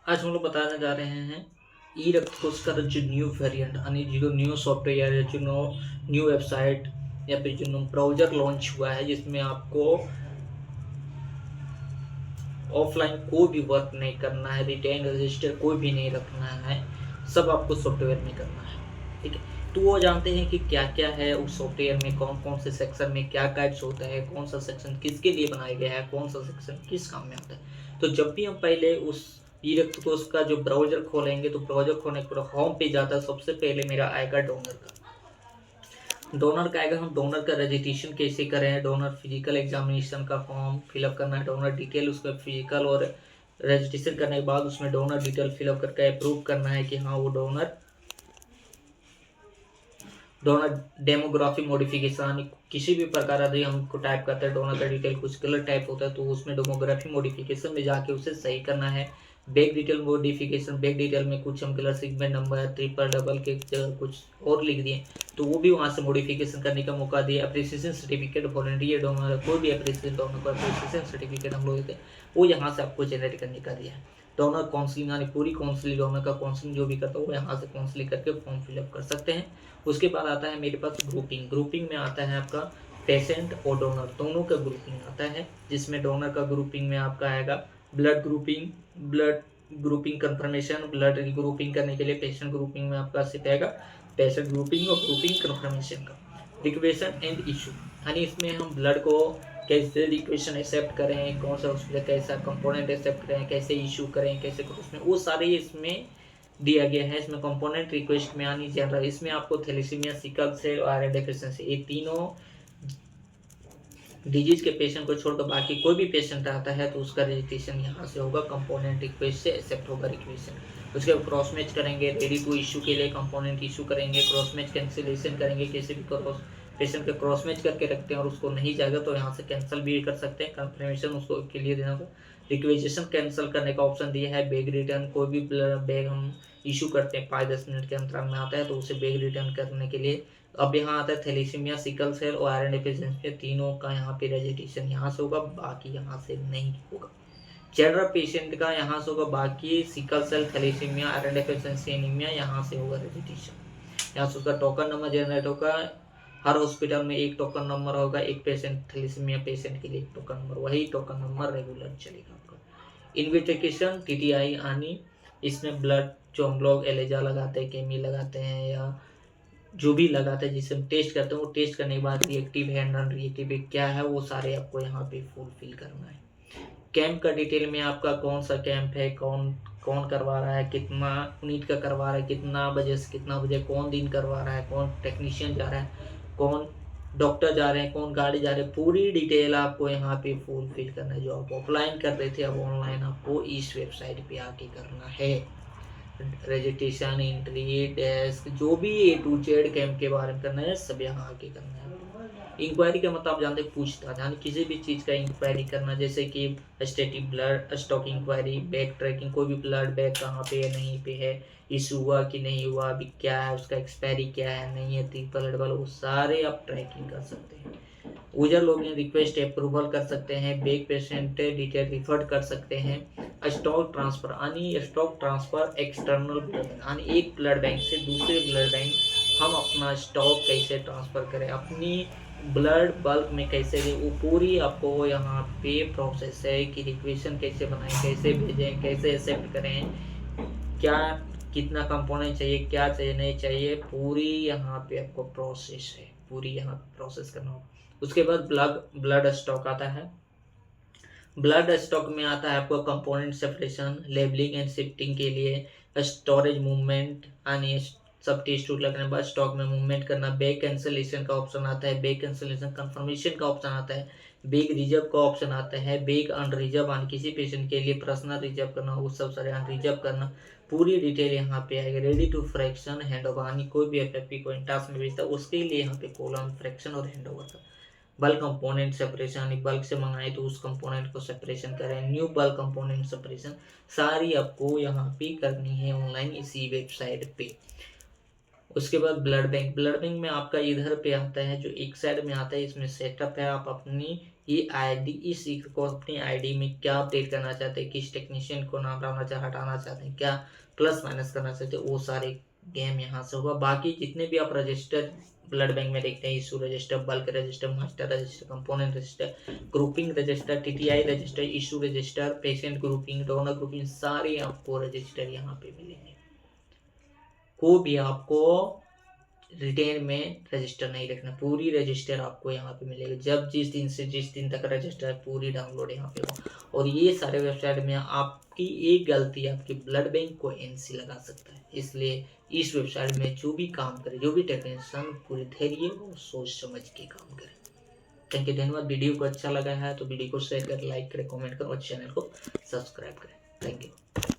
आज हम लोग बताने जा रहे हैं ई रक्त कोश का जो न्यू वेरिएंट यानी जो न्यू सॉफ्टवेयर या जो न्यू वेबसाइट या फिर जो ब्राउजर लॉन्च हुआ है जिसमें आपको ऑफलाइन कोई भी वर्क नहीं करना है, रिटेन रजिस्टर कोई भी नहीं रखना है, सब आपको सॉफ्टवेयर में करना है। ठीक है, तो वो जानते हैं कि क्या क्या है उस सॉफ्टवेयर में, कौन कौन से सेक्शन में क्या टाइप्स होता है, कौन सा सेक्शन किसके लिए बनाया गया है, कौन सा सेक्शन किस काम में आता है। तो जब भी हम पहले उस ई रक्त कोश का जो ब्राउजर खोलेंगे तो ब्राउजर खोलने के बाद होम पे जाता है, सबसे पहले मेरा आएगा डोनर का। डोनर का आएगा, हम डोनर का रजिस्ट्रेशन कैसे करें, डोनर फिजिकल एग्जामिनेशन का फॉर्म फिलअप करना है, डोनर डिटेल उसका फिजिकल और रजिस्ट्रेशन करने के बाद उसमें डोनर डिटेल फिलअप करके अप्रूव करना है कि हाँ वो डोनर डेमोग्राफी मॉडिफिकेशन किसी भी प्रकार यदि हमको टाइप करते हैं डोनर का डिटेल कुछ गलत टाइप होता है तो उसमें डेमोग्राफी मॉडिफिकेशन में जाके उसे सही करना है। Back detail modification, back detail में कुछ हम colour segment number triple double के कुछ और लिख दिए तो वो भी वहाँ से मॉडिफिकेशन करने का मौका दिया। अप्रिसिएशन सर्टिफिकेट वॉलंटियर डोनर, कोई भी अप्रिसिएशन डोनर को अप्रिसिएशन सर्टिफिकेट हम लोग देते हैं वो यहाँ से आपको जनरेट करने का दिया है। डोनर काउंसलिंग यानी पूरी काउंसलिंग, डोनर का काउंसलिंग जो भी करता है वो यहाँ से काउंसलिंग करके फॉर्म फिलअप कर सकते हैं। उसके बाद आता है मेरे पास ग्रुपिंग। ग्रुपिंग में आता है आपका पेशेंट और डोनर दोनों का ग्रुपिंग आता है, जिसमें डोनर का ग्रुपिंग में आपका आएगा blood grouping, blood grouping confirmation, blood grouping करने के लिए पेशेंट ग्रुपिंग में आपका सिर्फ आएगा पेशेंट ग्रुपिंग और ग्रुपिंग कंफर्मेशन का। रिक्वेशन एंड इशू यानी इसमें हम ब्लड को कैसे रिक्वेशन एक्सेप्ट करें, कौन सा उसमें कैसा कंपोनेंट एक्सेप्ट करें, कैसे इशू करें, कैसे उसमें वो सारे इसमें दिया गया है। इसमें कंपोनेंट रिक्वेस्ट में आनी जनरल, इसमें आपको थैलेसीमिया, सिकल सेल और आयरन डेफिशिएंसी ये तीनों डिजीज के पेशेंट को छोड़कर बाकी कोई भी पेशेंट आता है तो उसका रजिस्ट्रेशन यहाँ से होगा, कंपोनेंट रिक्वेस्ट से एक्सेप्ट होगा रिक्वेशन। उसके बाद क्रॉस मैच करेंगे, रेडी टू इशू के लिए कंपोनेंट इशू करेंगे, क्रॉस मैच कैंसिलेशन करेंगे, किसी भी क्रॉस पेशेंट के क्रॉस मैच करके रखते हैं और उसको नहीं जाएगा तो यहाँ से कैंसिल भी कर सकते हैं, कंफर्मेशन उसको के लिए देना होगा। रिक्वेजेशन कैंसिल करने का ऑप्शन दिया है। बैग रिटर्न, कोई भी बैग हम इशू करते हैं 5-10 मिनट के अंतराल में आता है तो उसे बैग रिटर्न करने के लिए अब यहाँ आता है थैलेसीमिया, सिकल सेल और आयरन डेफिशिएंसी, तीनों का यहाँ पे रजिस्ट्रेशन यहाँ से होगा, बाकी यहाँ से नहीं होगा। जनरल पेशेंट का यहाँ से होगा, बाकी sickle cell, thalassaemia, iron deficiency, anaemia यहाँ से होगा रजिस्ट्रेशन। यहाँ से उसका टोकन नंबर जनरेट होगा। हर हॉस्पिटल में एक टोकन नंबर होगा, एक पेशेंट थैलेसीमिया पेशेंट के लिए एक टोकन नंबर, वही टोकन नंबर रेगुलर चलेगा आपका। इन्वेस्टिगेशन टीटीआई यानी इसमें ब्लड जो हम लोग एलेजा लगाते हैं, केमी लगाते हैं या जो भी लगाता है जिसे हम टेस्ट करते हैं वो टेस्ट करने के बाद रिएक्टिव है नॉन रिएक्टिव है क्या है वो सारे आपको यहाँ पे फुलफिल करना है। कैंप का डिटेल में आपका कौन सा कैंप है, कौन कौन करवा रहा है, कितना यूनिट का करवा रहा है, कितना बजे से कितना बजे, कौन दिन करवा रहा है, कौन टेक्नीशियन जा रहा है, कौन डॉक्टर जा रहे हैं, कौन गाड़ी जा रहे हैं, पूरी डिटेल आपको यहाँ पे फुलफिल करना है। जो आप ऑफलाइन कर रहे थे अब ऑनलाइन आपको इस वेबसाइट पे आके करना है। रजिस्ट्रेशन, एंट्री, डेस्क, जो भी ए टू जेड कैंप के बारे में करना है सब यहाँ आके करना है। इंक्वायरी का मतलब आप जानते हैं पूछताछ, यानी किसी भी चीज़ का इंक्वायरी करना, जैसे कि static blood stock enquiry, back tracking, कोई भी ब्लड बैग कहाँ पे है नहीं पे है, इशू हुआ कि नहीं हुआ, अभी क्या है, उसका एक्सपायरी क्या है नहीं है, ट्रिपल डबल, वो सारे आप ट्रैकिंग कर सकते हैं। यूजर लॉगिन रिक्वेस्ट अप्रूवल कर सकते हैं, बैक पेशेंट डिटेल रिफर्ड कर सकते हैं। स्टॉक ट्रांसफर यानी स्टॉक ट्रांसफर एक्सटर्नल ब्लड यानी एक ब्लड बैंक से दूसरे ब्लड बैंक हम अपना स्टॉक कैसे ट्रांसफ़र करें, अपनी ब्लड बल्क में कैसे दें, वो पूरी आपको यहाँ पे प्रोसेस है कि रिक्वेशन कैसे बनाएं, कैसे भेजें, कैसे एक्सेप्ट करें, क्या कितना कंपोनेंट चाहिए, क्या चाहिए नहीं चाहिए, पूरी यहाँ पे आपको प्रोसेस है, पूरी यहाँ प्रोसेस करना होगा। उसके बाद ब्लड स्टॉक आता है। ब्लड स्टॉक में आता है आपको component separation, labelling and shifting के लिए स्टोरेज मूवमेंट यानी सब टेस्ट लगने के बाद स्टॉक में मूवमेंट करना, बैग कैंसिलेशन का ऑप्शन आता है, बैग कैंसिलेशन कंफर्मेशन का ऑप्शन आता है, बैग रिजर्व का ऑप्शन आता है, बैग अनरिजर्व यानी किसी पेशेंट के लिए पर्सनल रिजर्व करना, वो सब सारे अनरिजर्व करना, पूरी डिटेल यहाँ पे आएगी। Ready to fraction hand over यानी कोई भी एफएफपी को टास्क में भेजता है उसके लिए यहाँ पे कॉलम फ्रैक्शन और हैंड ओवर का। बल्क कंपोनेंट सेपरेशन यानी बल्क से मंगाए तो उस कंपोनेंट को सेपरेशन करें, न्यू बल्क कंपोनेंट सेपरेशन सारी आपको यहाँ पे करनी है ऑनलाइन इसी वेबसाइट पे। उसके बाद ब्लड बैंक में आपका इधर पे आता है जो एक साइड में आता है, इसमें सेटअप है, आप अपनी ये आईडी, इस सीकर को अपनी आईडी में क्या अपडेट करना चाहते हैं, किस टेक्नीशियन को नाम डालना चाहते, हटाना चाहते हैं, क्या प्लस माइनस करना चाहते हैं, वो सारे गेम यहाँ से होगा। बाकी जितने भी आप रजिस्टर ब्लड बैंक में देखते हैं, issue register, bulk register, master register, component register, grouping register, TTI register, issue register, patient grouping, donor grouping, सारे आपको रजिस्टर यहाँ पे मिलेंगे। को भी आपको रिटेन में रजिस्टर नहीं रखना, पूरी रजिस्टर आपको यहाँ पे मिलेगा। जब जिस दिन से जिस दिन तक रजिस्टर पूरी डाउनलोड यहाँ पे हो। और ये सारे वेबसाइट में आपकी एक गलती आपके ब्लड बैंक को एनसी लगा सकता है। इसलिए इस वेबसाइट में जो भी काम करे, जो भी टेक्नीशियन, पूरी धैर्य और सोच समझ के काम करे। थैंक यू, धन्यवाद। वीडियो को अच्छा लगा है तो वीडियो को शेयर करें, लाइक करें, कमेंट करें और चैनल को सब्सक्राइब करें। Thank you.